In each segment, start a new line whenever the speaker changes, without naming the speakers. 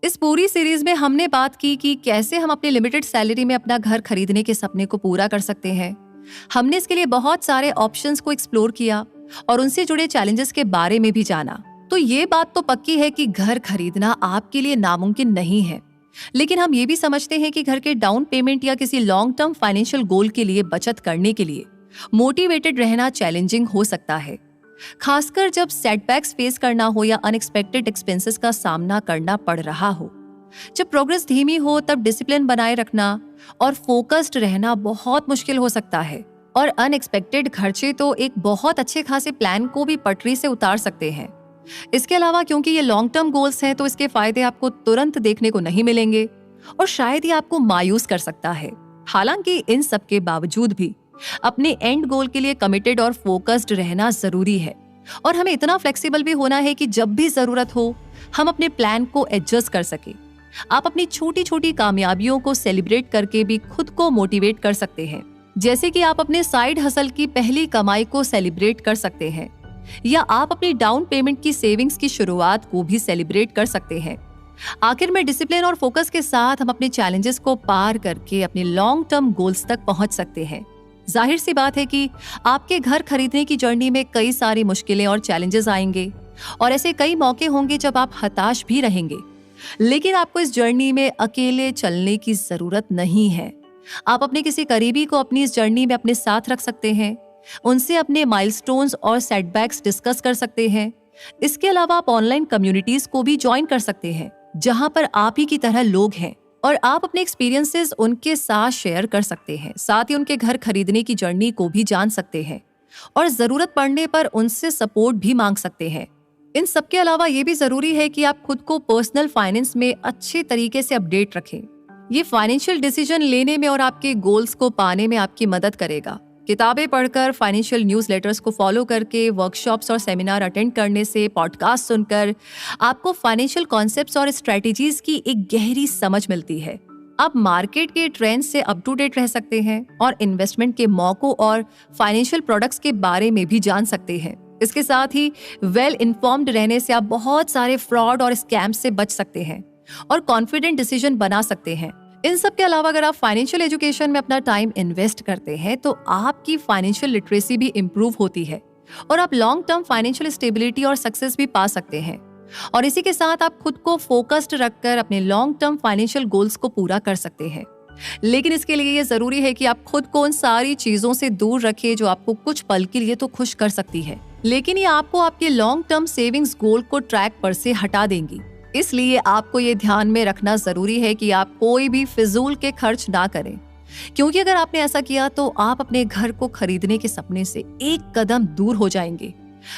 इस पूरी सीरीज में हमने बात की कि कैसे हम अपनी लिमिटेड सैलरी में अपना घर खरीदने के सपने को पूरा कर सकते हैं। हमने इसके लिए बहुत सारे ऑप्शंस को एक्सप्लोर किया और उनसे जुड़े चैलेंजेस के बारे में भी जाना। तो ये बात तो पक्की है कि घर खरीदना आपके लिए नामुमकिन नहीं है, लेकिन हम ये भी समझते हैं कि घर के डाउन पेमेंट या किसी लॉन्ग टर्म फाइनेंशियल गोल के लिए बचत करने के लिए मोटिवेटेड रहना चैलेंजिंग हो सकता है, खासकर जब सेटबैक्स फेस करना हो या अनएक्सपेक्टेड एक्सपेंसेस का सामना करना पड़ रहा हो। जब प्रोग्रेस धीमी हो तब डिसिप्लिन बनाए रखना और फोकस्ड रहना बहुत मुश्किल हो सकता है, और अनएक्सपेक्टेड खर्चे तो एक बहुत अच्छे खासे प्लान को भी पटरी से उतार सकते हैं। इसके अलावा क्योंकि ये लॉन्ग टर्म गोल्स हैं तो इसके फायदे आपको तुरंत देखने को नहीं मिलेंगे और शायद ये आपको मायूस कर सकता है। हालांकि इन सब के बावजूद भी अपने एंड गोल के लिए कमिटेड और फोकस्ड रहना जरूरी है, और हमें इतना फ्लेक्सिबल भी होना है कि जब भी जरूरत हो हम अपने प्लान को एडजस्ट कर सके। आप अपनी छोटी छोटी कामयाबियों को सेलिब्रेट करके भी खुद को मोटिवेट कर सकते हैं, जैसे कि आप अपने साइड हसल की पहली कमाई को सेलिब्रेट कर सकते हैं, या आप अपनी डाउन पेमेंट की सेविंग्स की शुरुआत को भी सेलिब्रेट कर सकते हैं। आखिर में डिसिप्लिन और फोकस के साथ हम अपने चैलेंजेस को पार करके अपने लॉन्ग टर्म गोल्स तक पहुंच सकते हैं। जाहिर सी बात है कि आपके घर खरीदने की जर्नी में कई सारी मुश्किलें और चैलेंजेस आएंगे, और ऐसे कई मौके होंगे जब आप हताश भी रहेंगे, लेकिन आपको इस जर्नी में अकेले चलने की जरूरत नहीं है। आप अपने किसी करीबी को अपनी इस जर्नी में अपने साथ रख सकते हैं, उनसे अपने माइलस्टोन्स और सेटबैक्स डिस्कस कर सकते हैं। इसके अलावा आप ऑनलाइन कम्युनिटीज को भी ज्वाइन कर सकते हैं, जहां पर आप ही की तरह लोग हैं और आप अपने एक्सपीरियंसेस उनके साथ शेयर कर सकते हैं। साथ ही उनके घर खरीदने की जर्नी को भी जान सकते हैं और जरूरत पड़ने पर उनसे सपोर्ट भी मांग सकते हैं। इन सब के अलावा ये भी जरूरी है कि आप खुद को पर्सनल फाइनेंस में अच्छे तरीके से अपडेट रखें। ये फाइनेंशियल डिसीजन लेने में और आपके गोल्स को पाने में आपकी मदद करेगा। किताबें पढ़कर, फाइनेंशियल न्यूज़लेटर्स को फॉलो करके, वर्कशॉप्स और सेमिनार अटेंड करने से, पॉडकास्ट सुनकर आपको फाइनेंशियल कॉन्सेप्ट्स और स्ट्रेटजीज की एक गहरी समझ मिलती है। आप मार्केट के ट्रेंड्स से अप टू डेट रह सकते हैं और इन्वेस्टमेंट के मौकों और फाइनेंशियल प्रोडक्ट्स के बारे में भी जान सकते हैं। इसके साथ ही वेल इन्फॉर्म्ड रहने से आप बहुत सारे फ्रॉड और स्कैम्स से बच सकते हैं और कॉन्फिडेंट डिसीजन बना सकते हैं। इन सब के अलावा अगर आप फाइनेंशियल एजुकेशन में अपना टाइम इन्वेस्ट करते हैं तो आपकी फाइनेंशियल लिटरेसी भी इम्प्रूव होती है और आप लॉन्ग टर्म फाइनेंशियल स्टेबिलिटी और सक्सेस भी पा सकते हैं। और इसी के साथ आप खुद को फोकस्ड रखकर अपने लॉन्ग टर्म फाइनेंशियल गोल्स को पूरा कर सकते हैं। लेकिन इसके लिए ये जरूरी है कि आप खुद को उन सारी चीजों से दूर रखें जो आपको कुछ पल के लिए तो खुश कर सकती है, लेकिन ये आपको आपके लॉन्ग टर्म सेविंग्स गोल को ट्रैक पर से हटा देंगी। इसलिए आपको ये ध्यान में रखना जरूरी है कि आप कोई भी फिजूल के खर्च ना करें, क्योंकि अगर आपने ऐसा किया तो आप अपने घर को खरीदने के सपने से एक कदम दूर हो जाएंगे।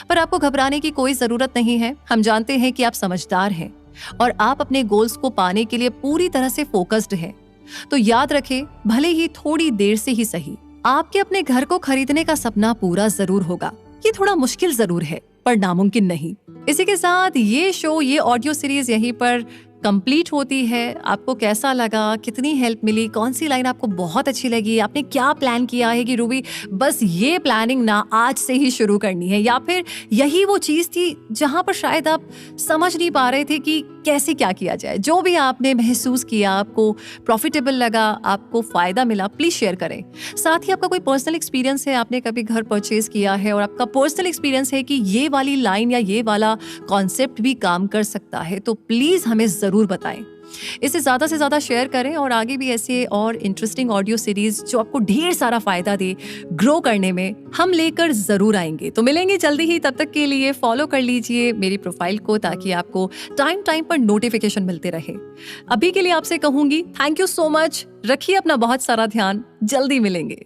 पर आपको घबराने की कोई जरूरत नहीं है। हम जानते हैं कि आप समझदार हैं और आप अपने गोल्स को पाने के लिए पूरी तरह से फोकस्ड हैं। तो याद रखें, भले ही थोड़ी देर से ही सही, आपके अपने घर को खरीदने का सपना पूरा जरूर होगा। ये थोड़ा मुश्किल जरूर है पर नामुमकिन नहीं। इसी के साथ ये ऑडियो सीरीज यहीं पर कंप्लीट होती है। आपको कैसा लगा, कितनी हेल्प मिली, कौन सी लाइन आपको बहुत अच्छी लगी, आपने क्या प्लान किया है कि रूबी बस ये प्लानिंग ना आज से ही शुरू करनी है, या फिर यही वो चीज थी जहां पर शायद आप समझ नहीं पा रहे थे कि कैसे क्या किया जाए। जो भी आपने महसूस किया, आपको प्रॉफिटेबल लगा, आपको फायदा मिला, प्लीज शेयर करें। साथ ही आपका कोई पर्सनल एक्सपीरियंस है, आपने कभी घर परचेज किया है और आपका पर्सनल एक्सपीरियंस है कि ये वाली लाइन या ये वाला कॉन्सेप्ट भी काम कर सकता है, तो प्लीज हमें जरूर बताएं। इसे ज्यादा से ज्यादा शेयर करें और आगे भी ऐसे और इंटरेस्टिंग ऑडियो सीरीज जो आपको ढेर सारा फायदा दे ग्रो करने में हम लेकर जरूर आएंगे। तो मिलेंगे जल्दी ही, तब तक के लिए फॉलो कर लीजिए मेरी प्रोफाइल को ताकि आपको टाइम पर नोटिफिकेशन मिलते रहे। अभी के लिए आपसे कहूंगी थैंक यू सो मच। रखिए अपना बहुत सारा ध्यान। जल्दी मिलेंगे।